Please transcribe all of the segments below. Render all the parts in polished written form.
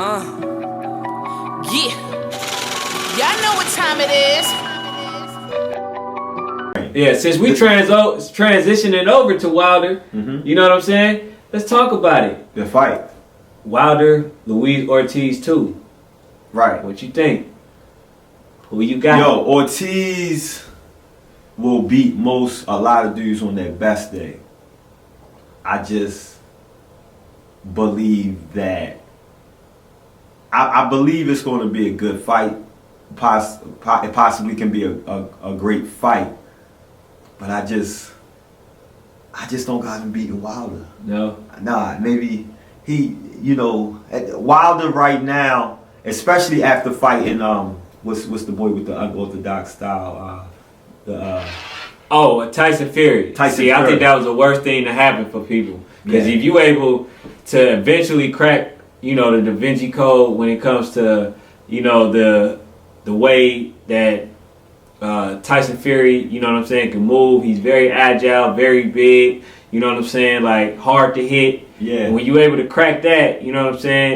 Yeah. Y'all know what time it is. Yeah, since we transitioning over to Wilder, you know what I'm saying? Let's talk about it. The fight. Wilder, Luis Ortiz too. Right. What you think? Who you got? Yo, Ortiz will beat a lot of dudes on their best day. I just believe that. I believe it's going to be a good fight. It possibly can be a great fight. But I just don't got him beating Wilder. No. Nah, maybe Wilder right now, especially after fighting what's the boy with the unorthodox style? Tyson Fury. I think that was the worst thing to happen for people. Because if you able to eventually crack, the Da Vinci Code when it comes to, the way that Tyson Fury, can move. He's very agile, very big, like hard to hit. Yeah. And when you able to crack that,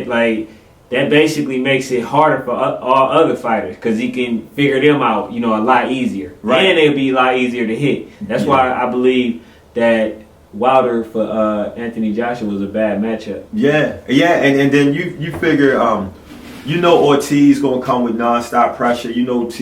like that basically makes it harder for all other fighters because he can figure them out, a lot easier. Right. And it'll be a lot easier to hit. That's why I believe that Wilder for Anthony Joshua was a bad matchup. Yeah, and then you figure, Ortiz gonna come with nonstop pressure.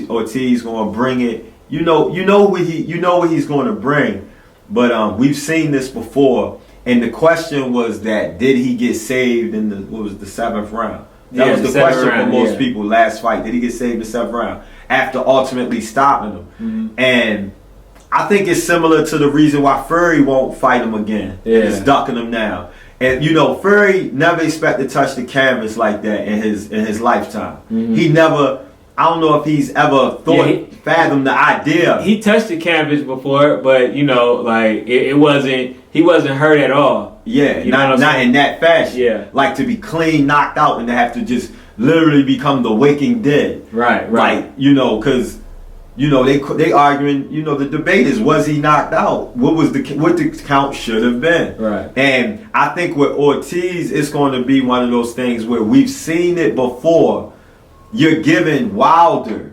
Ortiz gonna bring it. You know what he's gonna bring. But we've seen this before, and the question was that did he get saved in the seventh round? That was the question for most people last fight. Did he get saved in the seventh round after ultimately stopping him? Mm-hmm. And I think it's similar to the reason why Fury won't fight him again. Yeah. It's ducking him now. And Fury never expected to touch the canvas like that in his lifetime. Mm-hmm. He never, I don't know if he's ever fathomed the idea. He touched the canvas before, but it wasn't, he wasn't hurt at all. Yeah, not in that fashion. Yeah. Like to be clean knocked out and to have to just literally become the waking dead. Right. Like, because they arguing, the debate is, was he knocked out? What the count should have been. Right. And I think with Ortiz, it's going to be one of those things where we've seen it before. You're giving Wilder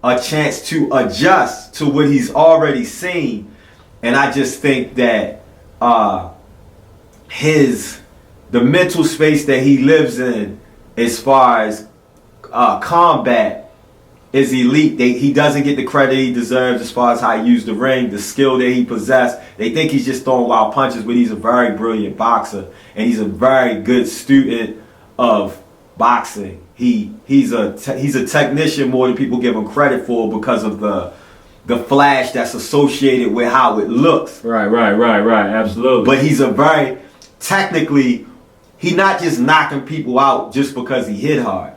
a chance to adjust to what he's already seen. And I just think that the mental space that he lives in as far as combat is elite. He doesn't get the credit he deserves as far as how he used the ring, the skill that he possessed. They think he's just throwing wild punches, but he's a very brilliant boxer, and he's a very good student of boxing. He's a technician more than people give him credit for because of the flash that's associated with how it looks. Right, absolutely. But he's technically, he's not just knocking people out just because he hit hard.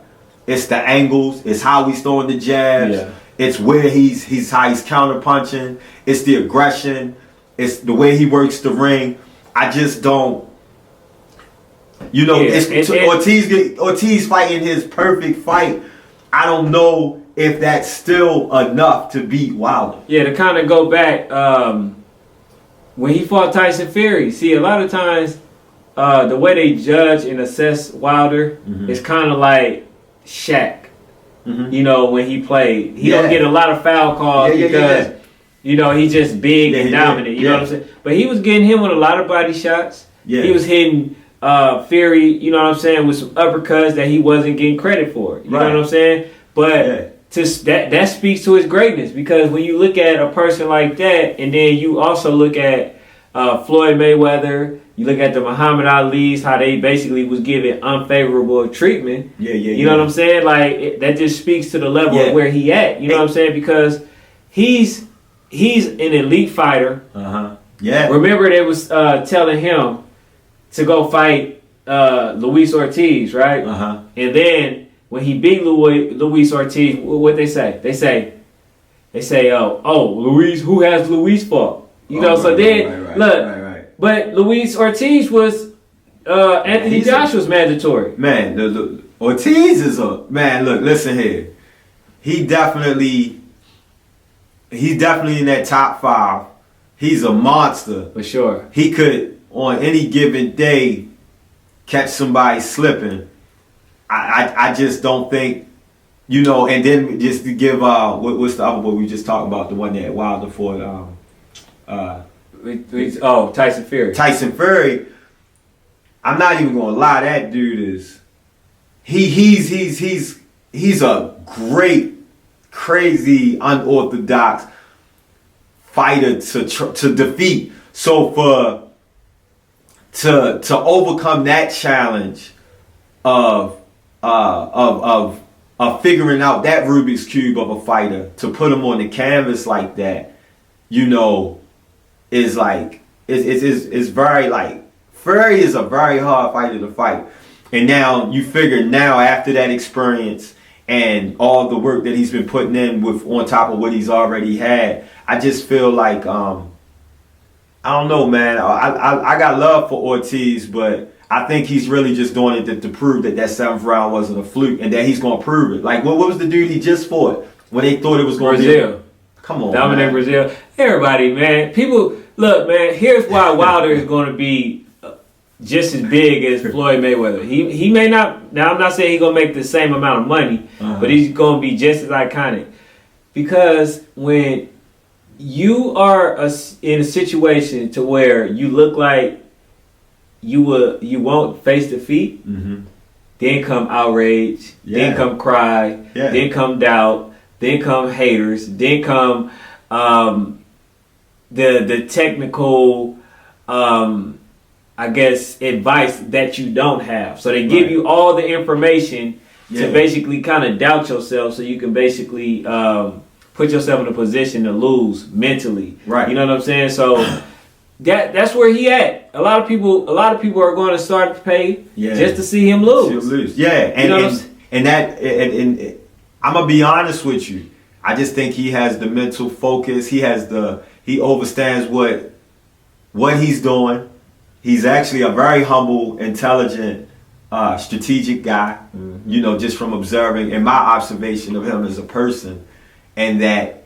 It's the angles. It's how he's throwing the jabs. Yeah. It's where he's how he's counterpunching. It's the aggression. It's the way he works the ring. I just don't. Ortiz fighting his perfect fight. I don't know if that's still enough to beat Wilder. Yeah, to kind of go back when he fought Tyson Fury. See, a lot of times the way they judge and assess Wilder is kind of like Shaq, when he played. He don't get a lot of foul calls because, he's just big and dominant. You know what I'm saying? But he was getting him with a lot of body shots. Yeah. He was hitting Fury, with some uppercuts that he wasn't getting credit for. You know what I'm saying? But that speaks to his greatness, because when you look at a person like that, and then you also look at Floyd Mayweather, you look at the Muhammad Ali's, how they basically was given unfavorable treatment. You know what I'm saying? Like, that just speaks to the level of where he at. You know what I'm saying? Because he's an elite fighter. Yeah. Remember, they was telling him to go fight Luis Ortiz, right? And then when he beat Luis Ortiz, what they say? They say, Luis, who has Luis fought? But Luis Ortiz was Anthony Joshua's mandatory. Man, Ortiz is man. Look, listen here. He's definitely in that top 5. He's a monster. For sure. He could, on any given day, catch somebody slipping I just don't think, you know. And then just to give what's the other boy we just talked about, the one that Wilder fought Tyson Fury. Tyson Fury. I'm not even gonna lie, that dude is he's a great, crazy, unorthodox fighter to defeat. So to overcome that challenge of figuring out that Rubik's Cube of a fighter, to put him on the canvas like that, you know, is like it's very like, Fury is a very hard fighter to fight. And now you figure, now after that experience and all the work that he's been putting in with on top of what he's already had, I just feel like I don't know, man. I got love for Ortiz, but I think he's really just doing it to prove that 7th round wasn't a fluke, and that he's gonna prove it. Like what was the dude he just fought when they thought it was gonna Brazil? Come on, Dominic man. Brazil. Everybody, man. People, look, man. Here's why Wilder is going to be just as big as Floyd Mayweather. He may not. Now I'm not saying he's gonna make the same amount of money, but he's gonna be just as iconic. Because when you are in a situation to where you look like you won't face defeat, then come outrage, then come cry, then come doubt, then come haters, then come the technical I guess advice that you don't have. So they give you all the information to basically kind of doubt yourself, so you can basically put yourself in a position to lose mentally. Right. You know what I'm saying? So that's where he at. A lot of people are going to start to pay just to see him lose. Yeah, and you know and I'm gonna be honest with you. I just think he has the mental focus. He understands what he's doing. He's actually a very humble, intelligent, strategic guy, you know, just from observing and my observation of him as a person, and that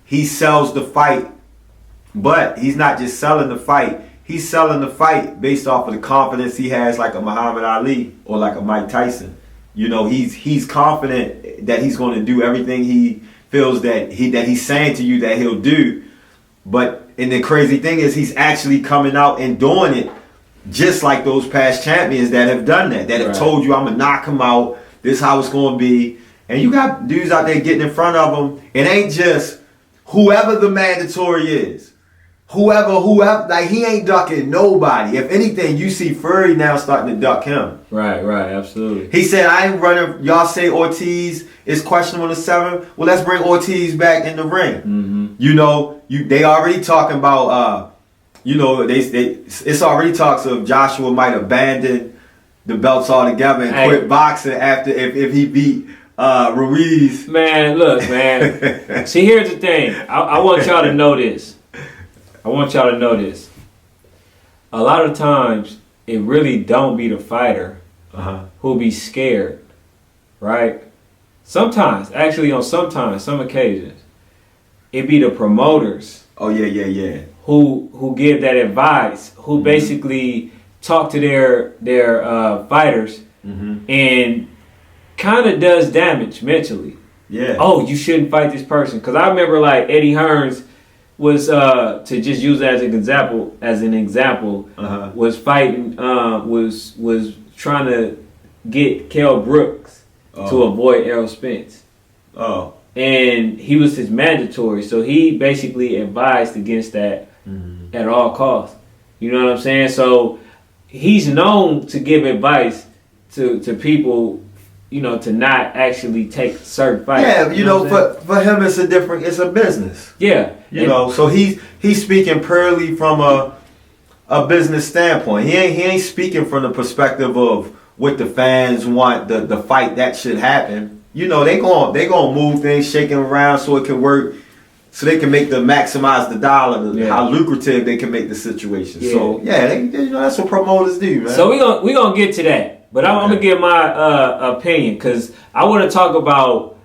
he sells the fight, but he's not just selling the fight. He's selling the fight based off of the confidence he has, like a Muhammad Ali or like a Mike Tyson. You know, he's confident that he's going to do everything he feels that he's saying to you that he'll do. And the crazy thing is, he's actually coming out and doing it just like those past champions that have done that have told you, I'm going to knock him out. This is how it's going to be. And you got dudes out there getting in front of him. It ain't just whoever the mandatory is. Whoever, like, he ain't ducking nobody. If anything, you see Fury now starting to duck him. Right, absolutely. He said, I ain't running. Y'all say Ortiz is questionable to 7. Well, let's bring Ortiz back in the ring. You know, they already talking about, you know, it's already talks of Joshua might abandon the belts altogether and quit boxing after if he beat Ruiz. Man, look, man. See, here's the thing. I want y'all to know this. A lot of times, it really don't be the fighter who'll be scared, right? Sometimes, actually on some occasions, it be the promoters. Oh, yeah. Who give that advice, who basically talk to their fighters and kind of does damage mentally. Yeah. Oh, you shouldn't fight this person. Because I remember, like, Eddie Hearns was to just use that as an example, was fighting, was trying to get Kell Brooks to avoid Errol Spence. And he was his mandatory, so he basically advised against that at all costs. You know what I'm saying? So he's known to give advice to people, you know, to not actually take certain fights. Yeah, you know for him it's a business. Yeah. You know, so he's speaking purely from a business standpoint. He ain't speaking from the perspective of what the fans want, the fight that should happen. You know, they gonna move things, shaking around so it can work, so they can maximize the dollar, how lucrative they can make the situation. Yeah. So you know, that's what promoters do, man. So we gonna get to that, but I'm gonna give my opinion, because I want to talk about,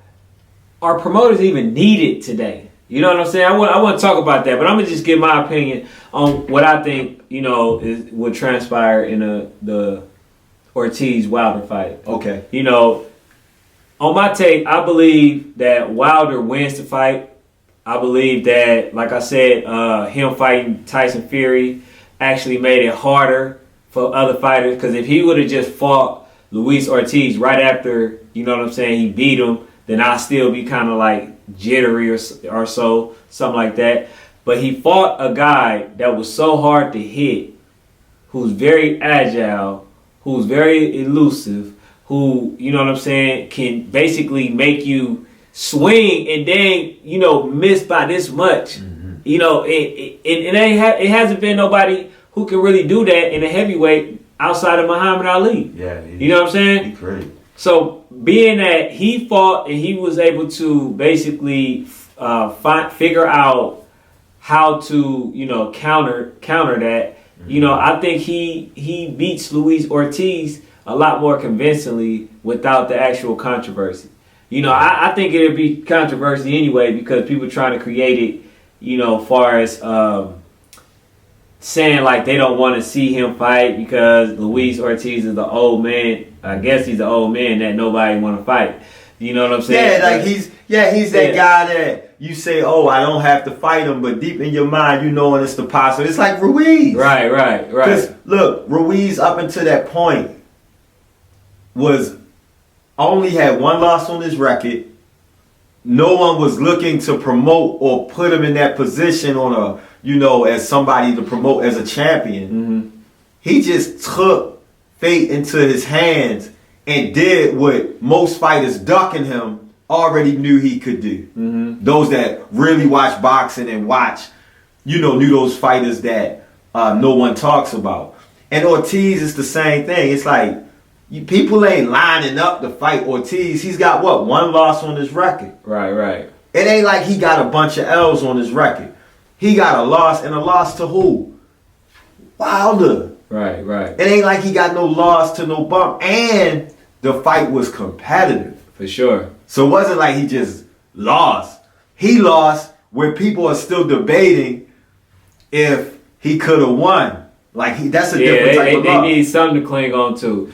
are promoters even needed today? You know what I'm saying? I want to talk about that, but I'm gonna just give my opinion on what I think, you know, would transpire in the Ortiz Wilder fight. Okay. You know, on my take, I believe that Wilder wins the fight. I believe that, like I said, him fighting Tyson Fury actually made it harder for other fighters, because if he would have just fought Luis Ortiz right after, you know what I'm saying, he beat him, then I'd still be kind of like jittery or so, something like that. But he fought a guy that was so hard to hit, who's very agile, who's very elusive, who, you know what I'm saying, can basically make you swing and then, you know, miss by this much. Mm-hmm. You know, it hasn't been nobody who can really do that in a heavyweight outside of Muhammad Ali. Yeah. You know what I'm saying? He's great. So being that he fought and he was able to basically figure out how to, you know, counter that, you know, I think he beats Luis Ortiz a lot more convincingly without the actual controversy. You know, I think it'd be controversy anyway, because people trying to create it, you know, far as saying like they don't want to see him fight because Luis Ortiz is the old man. I guess he's the old man that nobody want to fight. You know what I'm saying? Yeah, like he's that guy that you say, oh, I don't have to fight him, but deep in your mind, you know, and it's the possible. It's like Ruiz. Right. Because look, Ruiz up until that point was only had one loss on his record. No one was looking to promote or put him in that position on a, you know, as somebody to promote as a champion. Mm-hmm. He just took fate into his hands and did what most fighters ducking him already knew he could do. Mm-hmm. Those that really watch boxing and watch, you know, knew those fighters that no one talks about. And Ortiz is the same thing. It's like, people ain't lining up to fight Ortiz. He's got, what, one loss on his record. Right. It ain't like he got a bunch of L's on his record. He got a loss, and a loss to who? Wilder. Right. It ain't like he got no loss to no bump. And the fight was competitive. For sure. So it wasn't like he just lost. He lost where people are still debating if he could have won. Like, that's a different type of loss. They need something to cling on to.